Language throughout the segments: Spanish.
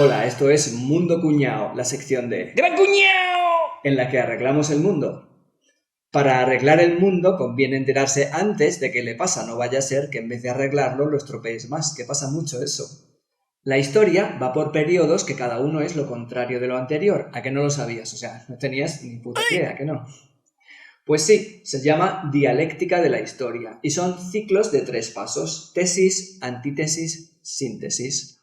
Hola, esto es Mundo Cuñao, la sección de ¡Gran cuñao! en la que arreglamos el mundo. Para arreglar el mundo conviene enterarse antes de qué le pasa, no vaya a ser que en vez de arreglarlo lo estropees más, que pasa mucho eso. La historia va por periodos que cada uno es lo contrario de lo anterior, ¿a que no lo sabías? O sea, no tenías ni puta idea, ¿a que no? Pues sí, se llama dialéctica de la historia y son ciclos de 3 pasos: tesis, antítesis, síntesis.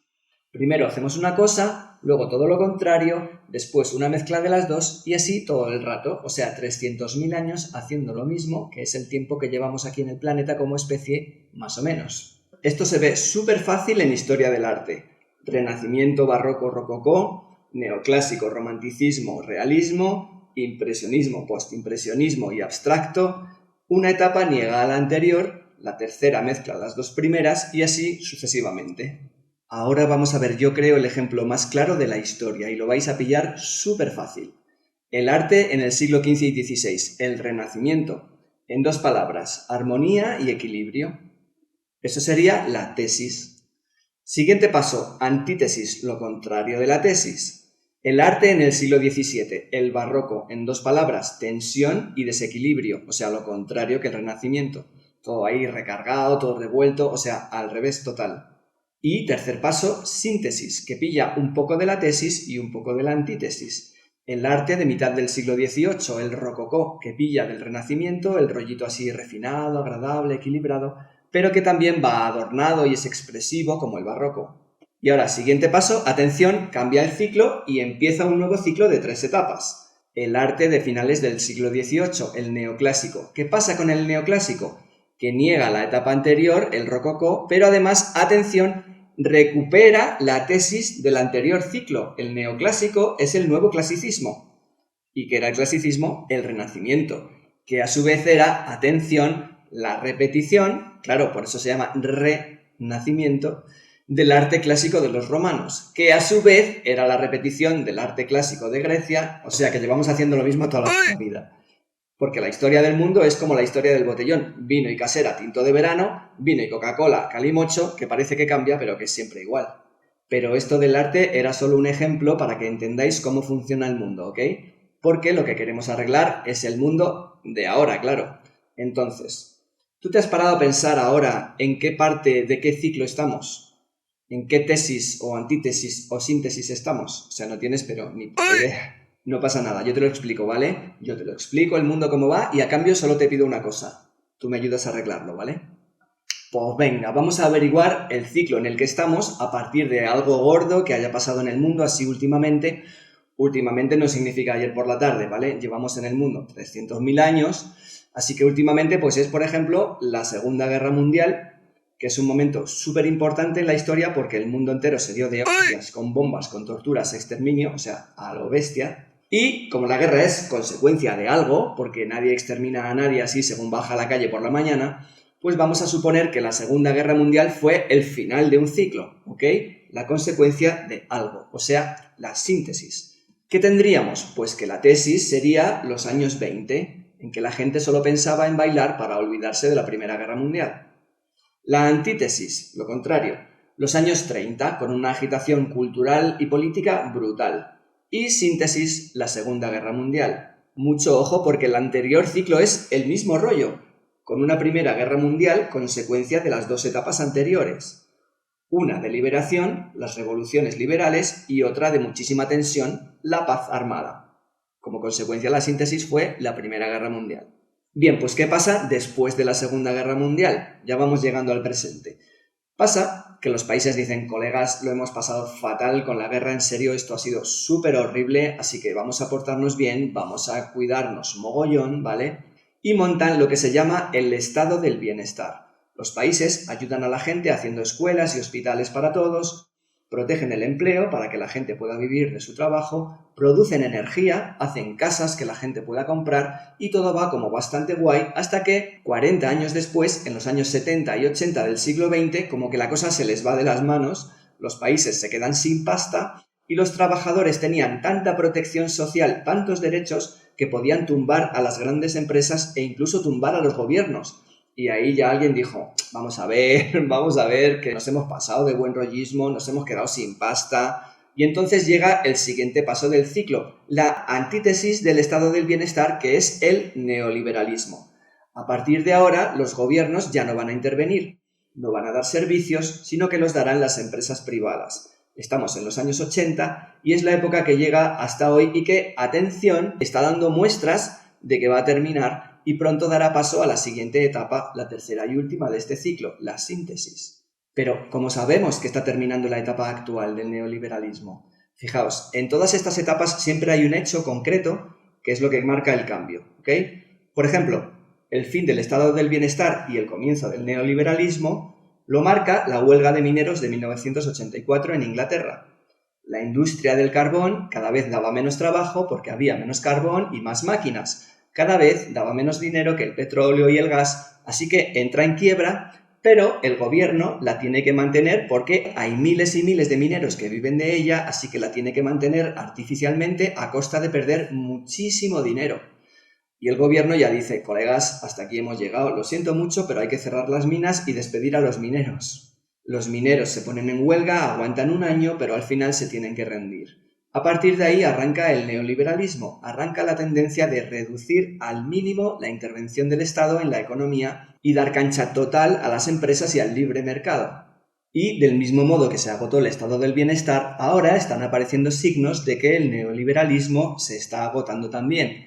Primero hacemos una cosa, luego todo lo contrario, después una mezcla de las dos y así todo el rato, o sea, 300.000 años haciendo lo mismo, que es el tiempo que llevamos aquí en el planeta como especie, más o menos. Esto se ve súper fácil en historia del arte. Renacimiento, barroco, rococó, neoclásico, romanticismo, realismo, impresionismo, postimpresionismo y abstracto. Una etapa niega a la anterior, la tercera mezcla las dos primeras y así sucesivamente. Ahora vamos a ver, yo creo, el ejemplo más claro de la historia y lo vais a pillar súper fácil. El arte en el siglo XV y XVI, el Renacimiento. En 2 palabras, armonía y equilibrio. Eso sería la tesis. Siguiente paso, antítesis, lo contrario de la tesis. El arte en el siglo XVII, el barroco. En 2 palabras, tensión y desequilibrio, o sea, lo contrario que el Renacimiento. Todo ahí recargado, todo revuelto, o sea, al revés total. Y tercer paso, síntesis, que pilla un poco de la tesis y un poco de la antítesis. El arte de mitad del siglo XVIII, el rococó, que pilla del Renacimiento el rollito así refinado, agradable, equilibrado, pero que también va adornado y es expresivo como el barroco. Y ahora, siguiente paso, atención, cambia el ciclo y empieza un nuevo ciclo de 3 etapas. El arte de finales del siglo XVIII, el neoclásico. ¿Qué pasa con el neoclásico? Que niega la etapa anterior, el rococó, pero además, atención, recupera la tesis del anterior ciclo. El neoclásico es el nuevo clasicismo. ¿Y qué era el clasicismo? El Renacimiento, que a su vez era, atención, la repetición, claro, por eso se llama renacimiento, del arte clásico de los romanos, que a su vez era la repetición del arte clásico de Grecia, o sea que llevamos haciendo lo mismo toda la vida. Porque la historia del mundo es como la historia del botellón. Vino y casera, tinto de verano, vino y Coca-Cola, calimocho, que parece que cambia, pero que es siempre igual. Pero esto del arte era solo un ejemplo para que entendáis cómo funciona el mundo, ¿ok? Porque lo que queremos arreglar es el mundo de ahora, claro. Entonces, ¿tú te has parado a pensar ahora en qué parte de qué ciclo estamos? ¿En qué tesis o antítesis o síntesis estamos? O sea, no tienes pero ni idea. No pasa nada, yo te lo explico, ¿vale? Yo te lo explico el mundo cómo va y a cambio solo te pido una cosa. Tú me ayudas a arreglarlo, ¿vale? Pues venga, vamos a averiguar el ciclo en el que estamos a partir de algo gordo que haya pasado en el mundo así últimamente. Últimamente no significa ayer por la tarde, ¿vale? Llevamos en el mundo 300.000 años, así que últimamente pues es, por ejemplo, la Segunda Guerra Mundial, que es un momento súper importante en la historia porque el mundo entero se dio de hostias con bombas, con torturas, exterminio, o sea, a lo bestia. Y como la guerra es consecuencia de algo, porque nadie extermina a nadie así según baja a la calle por la mañana, pues vamos a suponer que la Segunda Guerra Mundial fue el final de un ciclo, ¿ok? La consecuencia de algo, o sea, la síntesis. ¿Qué tendríamos? Pues que la tesis sería los años 20, en que la gente solo pensaba en bailar para olvidarse de la Primera Guerra Mundial. La antítesis, lo contrario, los años 30, con una agitación cultural y política brutal. Y síntesis, la Segunda Guerra Mundial. Mucho ojo porque el anterior ciclo es el mismo rollo, con una Primera Guerra Mundial consecuencia de las 2 etapas anteriores. Una de liberación, las revoluciones liberales, y otra de muchísima tensión, la paz armada. Como consecuencia, la síntesis fue la Primera Guerra Mundial. Bien, pues ¿qué pasa después de la Segunda Guerra Mundial? Ya vamos llegando al presente. Pasa que los países dicen, colegas, lo hemos pasado fatal con la guerra, en serio, esto ha sido súper horrible, así que vamos a portarnos bien, vamos a cuidarnos mogollón, ¿vale? Y montan lo que se llama el estado del bienestar. Los países ayudan a la gente haciendo escuelas y hospitales para todos, protegen el empleo para que la gente pueda vivir de su trabajo, producen energía, hacen casas que la gente pueda comprar y todo va como bastante guay hasta que 40 años después, en los años 70 y 80 del siglo XX, como que la cosa se les va de las manos, los países se quedan sin pasta y los trabajadores tenían tanta protección social, tantos derechos, que podían tumbar a las grandes empresas e incluso tumbar a los gobiernos. Y ahí ya alguien dijo, vamos a ver, que nos hemos pasado de buen rollismo, nos hemos quedado sin pasta, Y entonces llega el siguiente paso del ciclo, la antítesis del estado del bienestar, que es el neoliberalismo. A partir de ahora, los gobiernos ya no van a intervenir, no van a dar servicios, sino que los darán las empresas privadas. Estamos en los años 80 y es la época que llega hasta hoy y que, atención, está dando muestras de que va a terminar y pronto dará paso a la siguiente etapa, la tercera y última de este ciclo, la síntesis. Pero, ¿cómo sabemos que está terminando la etapa actual del neoliberalismo? Fijaos, en todas estas etapas siempre hay un hecho concreto que es lo que marca el cambio, ¿ok? Por ejemplo, el fin del estado del bienestar y el comienzo del neoliberalismo lo marca la huelga de mineros de 1984 en Inglaterra. La industria del carbón cada vez daba menos trabajo porque había menos carbón y más máquinas. Cada vez daba menos dinero que el petróleo y el gas, así que entra en quiebra, pero el gobierno la tiene que mantener porque hay miles y miles de mineros que viven de ella, así que la tiene que mantener artificialmente a costa de perder muchísimo dinero. Y el gobierno ya dice, colegas, hasta aquí hemos llegado, lo siento mucho, pero hay que cerrar las minas y despedir a los mineros. Los mineros se ponen en huelga, aguantan un año, pero al final se tienen que rendir. A partir de ahí arranca el neoliberalismo, arranca la tendencia de reducir al mínimo la intervención del Estado en la economía y dar cancha total a las empresas y al libre mercado. Y del mismo modo que se agotó el estado del bienestar, ahora están apareciendo signos de que el neoliberalismo se está agotando también.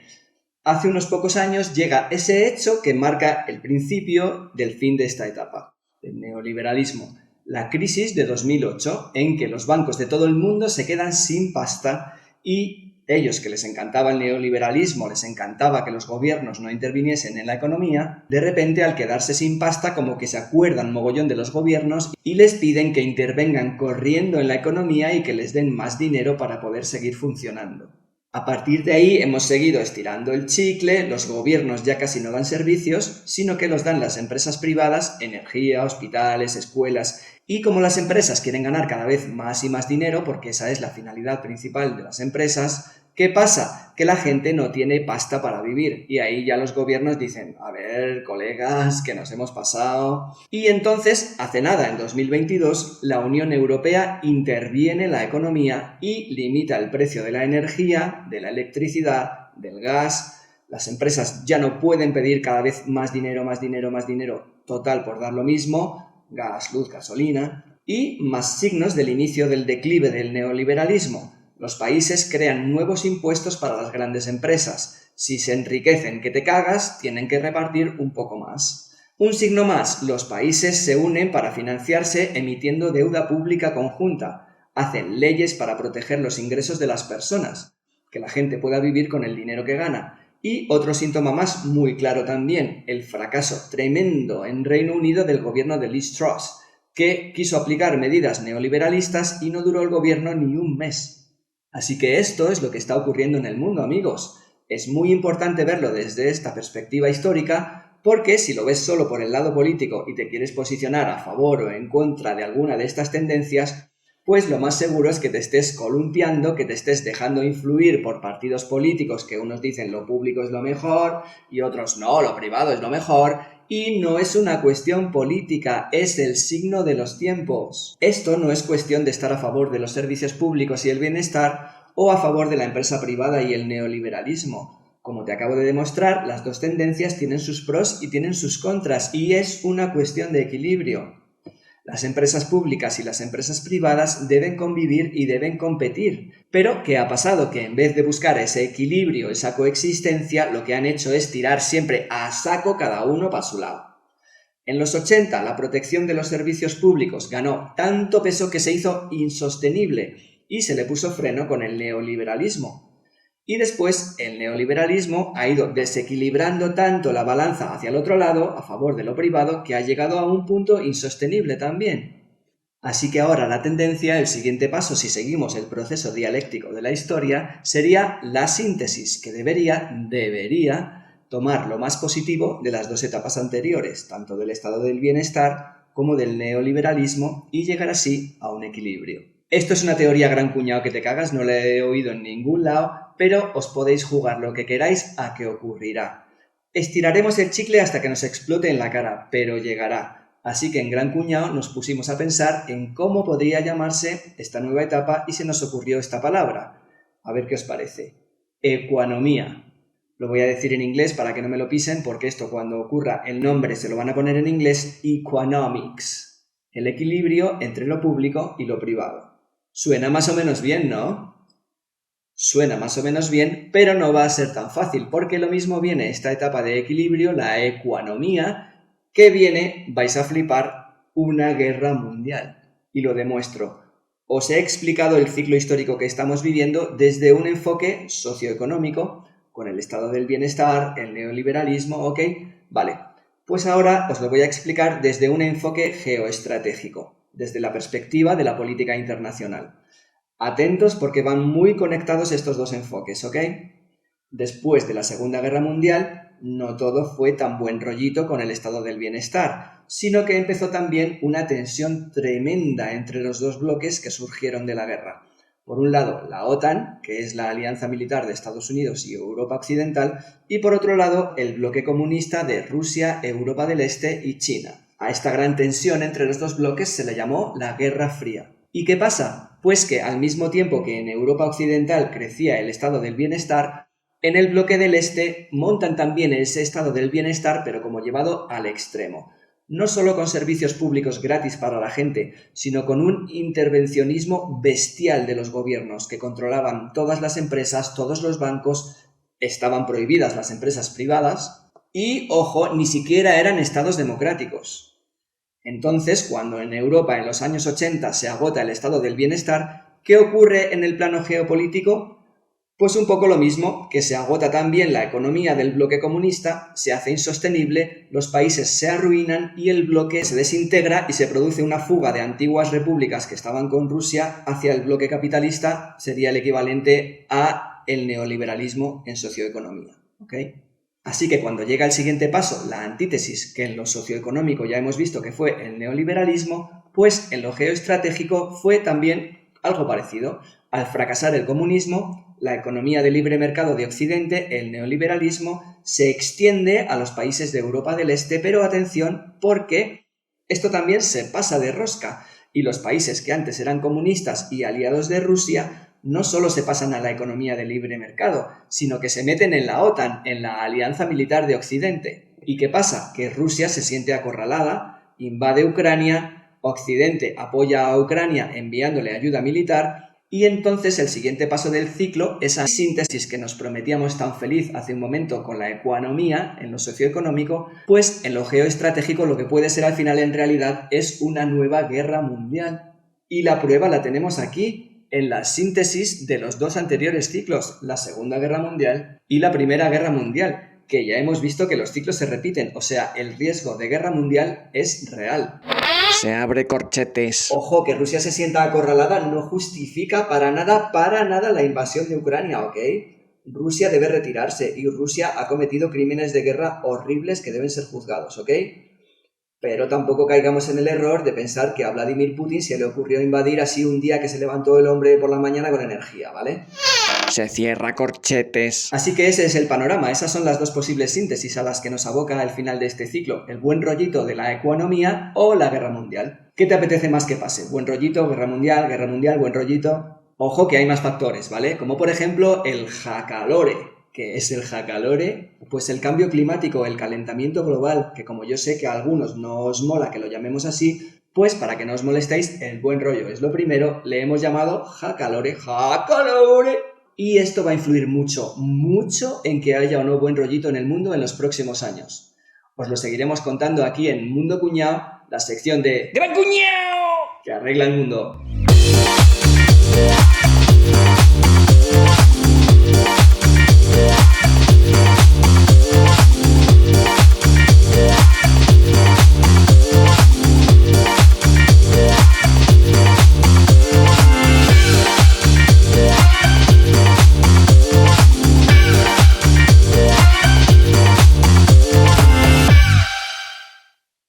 Hace unos pocos años llega ese hecho que marca el principio del fin de esta etapa, del neoliberalismo. La crisis de 2008, en que los bancos de todo el mundo se quedan sin pasta y ellos que les encantaba el neoliberalismo, les encantaba que los gobiernos no interviniesen en la economía, de repente al quedarse sin pasta como que se acuerdan mogollón de los gobiernos y les piden que intervengan corriendo en la economía y que les den más dinero para poder seguir funcionando. A partir de ahí hemos seguido estirando el chicle, los gobiernos ya casi no dan servicios, sino que los dan las empresas privadas, energía, hospitales, escuelas, y como las empresas quieren ganar cada vez más y más dinero, porque esa es la finalidad principal de las empresas, ¿qué pasa? Que la gente no tiene pasta para vivir y ahí ya los gobiernos dicen, a ver, colegas, que nos hemos pasado. Y entonces, hace nada, en 2022, la Unión Europea interviene en la economía y limita el precio de la energía, de la electricidad, del gas. Las empresas ya no pueden pedir cada vez más dinero, más dinero, más dinero, total por dar lo mismo, gas, luz, gasolina, y más signos del inicio del declive del neoliberalismo. Los países crean nuevos impuestos para las grandes empresas. Si se enriquecen que te cagas, tienen que repartir un poco más. Un signo más, los países se unen para financiarse emitiendo deuda pública conjunta. Hacen leyes para proteger los ingresos de las personas, que la gente pueda vivir con el dinero que gana. Y otro síntoma más muy claro también, el fracaso tremendo en Reino Unido del gobierno de Liz Truss, que quiso aplicar medidas neoliberalistas y no duró el gobierno ni un mes. Así que esto es lo que está ocurriendo en el mundo, amigos. Es muy importante verlo desde esta perspectiva histórica porque si lo ves solo por el lado político y te quieres posicionar a favor o en contra de alguna de estas tendencias, pues lo más seguro es que te estés columpiando, que te estés dejando influir por partidos políticos que unos dicen lo público es lo mejor y otros no, lo privado es lo mejor. Y no es una cuestión política, es el signo de los tiempos. Esto no es cuestión de estar a favor de los servicios públicos y el bienestar o a favor de la empresa privada y el neoliberalismo. Como te acabo de demostrar, las dos tendencias tienen sus pros y tienen sus contras y es una cuestión de equilibrio. Las empresas públicas y las empresas privadas deben convivir y deben competir. Pero, ¿qué ha pasado? Que en vez de buscar ese equilibrio, esa coexistencia, lo que han hecho es tirar siempre a saco cada uno para su lado. En los 80, la protección de los servicios públicos ganó tanto peso que se hizo insostenible y se le puso freno con el neoliberalismo. Y después el neoliberalismo ha ido desequilibrando tanto la balanza hacia el otro lado, a favor de lo privado, que ha llegado a un punto insostenible también. Así que ahora la tendencia, el siguiente paso, si seguimos el proceso dialéctico de la historia, sería la síntesis, que debería tomar lo más positivo de las dos etapas anteriores, tanto del estado del bienestar como del neoliberalismo, y llegar así a un equilibrio. Esto es una teoría gran cuñado que te cagas, no la he oído en ningún lado, pero os podéis jugar lo que queráis a que ocurrirá. Estiraremos el chicle hasta que nos explote en la cara, pero llegará. Así que en Gran Cuñado nos pusimos a pensar en cómo podría llamarse esta nueva etapa y se nos ocurrió esta palabra. A ver qué os parece. Ecuanomía. Lo voy a decir en inglés para que no me lo pisen, porque esto cuando ocurra el nombre se lo van a poner en inglés. Economics. El equilibrio entre lo público y lo privado. Suena más o menos bien, ¿no? Suena más o menos bien, pero no va a ser tan fácil, porque lo mismo viene esta etapa de equilibrio, la economía, que viene, vais a flipar, una guerra mundial. Y lo demuestro. Os he explicado el ciclo histórico que estamos viviendo desde un enfoque socioeconómico, con el estado del bienestar, el neoliberalismo, ¿ok? Vale, pues ahora os lo voy a explicar desde un enfoque geoestratégico, desde la perspectiva de la política internacional. Atentos porque van muy conectados estos dos enfoques, ¿ok? Después de la Segunda Guerra Mundial, no todo fue tan buen rollito con el estado del bienestar, sino que empezó también una tensión tremenda entre los dos bloques que surgieron de la guerra. Por un lado, la OTAN, que es la alianza militar de Estados Unidos y Europa Occidental, y por otro lado, el bloque comunista de Rusia, Europa del Este y China. A esta gran tensión entre los dos bloques se le llamó la Guerra Fría. ¿Y qué pasa? Pues que al mismo tiempo que en Europa Occidental crecía el estado del bienestar, en el bloque del Este montan también ese estado del bienestar, pero como llevado al extremo. No solo con servicios públicos gratis para la gente, sino con un intervencionismo bestial de los gobiernos que controlaban todas las empresas, todos los bancos, estaban prohibidas las empresas privadas y, ojo, ni siquiera eran estados democráticos. Entonces, cuando en Europa en los años 80 se agota el estado del bienestar, ¿qué ocurre en el plano geopolítico? Pues un poco lo mismo, que se agota también la economía del bloque comunista, se hace insostenible, los países se arruinan y el bloque se desintegra y se produce una fuga de antiguas repúblicas que estaban con Rusia hacia el bloque capitalista, sería el equivalente a el neoliberalismo en socioeconomía, ¿ok? Así que cuando llega el siguiente paso, la antítesis, que en lo socioeconómico ya hemos visto que fue el neoliberalismo, pues en lo geoestratégico fue también algo parecido. Al fracasar el comunismo, la economía de libre mercado de Occidente, el neoliberalismo, se extiende a los países de Europa del Este, pero atención, porque esto también se pasa de rosca y los países que antes eran comunistas y aliados de Rusia no solo se pasan a la economía de libre mercado, sino que se meten en la OTAN, en la Alianza Militar de Occidente. ¿Y qué pasa? Que Rusia se siente acorralada, invade Ucrania, Occidente apoya a Ucrania enviándole ayuda militar. Y entonces el siguiente paso del ciclo, esa síntesis que nos prometíamos tan feliz hace un momento con la economía, en lo socioeconómico, pues en lo geoestratégico lo que puede ser al final en realidad es una nueva guerra mundial. Y la prueba la tenemos aquí, en la síntesis de los dos anteriores ciclos, la Segunda Guerra Mundial y la Primera Guerra Mundial, que ya hemos visto que los ciclos se repiten, o sea, el riesgo de guerra mundial es real. Se abre corchetes. Ojo, que Rusia se sienta acorralada no justifica para nada la invasión de Ucrania, ¿ok? Rusia debe retirarse y Rusia ha cometido crímenes de guerra horribles que deben ser juzgados, ¿ok? Pero tampoco caigamos en el error de pensar que a Vladimir Putin se le ocurrió invadir así un día que se levantó el hombre por la mañana con energía, ¿vale? Se cierra corchetes. Así que ese es el panorama, esas son las dos posibles síntesis a las que nos aboca el final de este ciclo, el buen rollito de la economía o la guerra mundial. ¿Qué te apetece más que pase? ¿Buen rollito, guerra mundial, buen rollito? Ojo que hay más factores, ¿vale? Como por ejemplo el jacalore. ¿Qué es el jacalore? Pues el cambio climático, el calentamiento global, que como yo sé que a algunos no os mola que lo llamemos así, pues para que no os molestéis, el buen rollo es lo primero, le hemos llamado jacalore. Y esto va a influir mucho en que haya o no buen rollito en el mundo en los próximos años. Os lo seguiremos contando aquí en Mundo Cuñao, la sección de ¡Gran Cuñao! que arregla el mundo.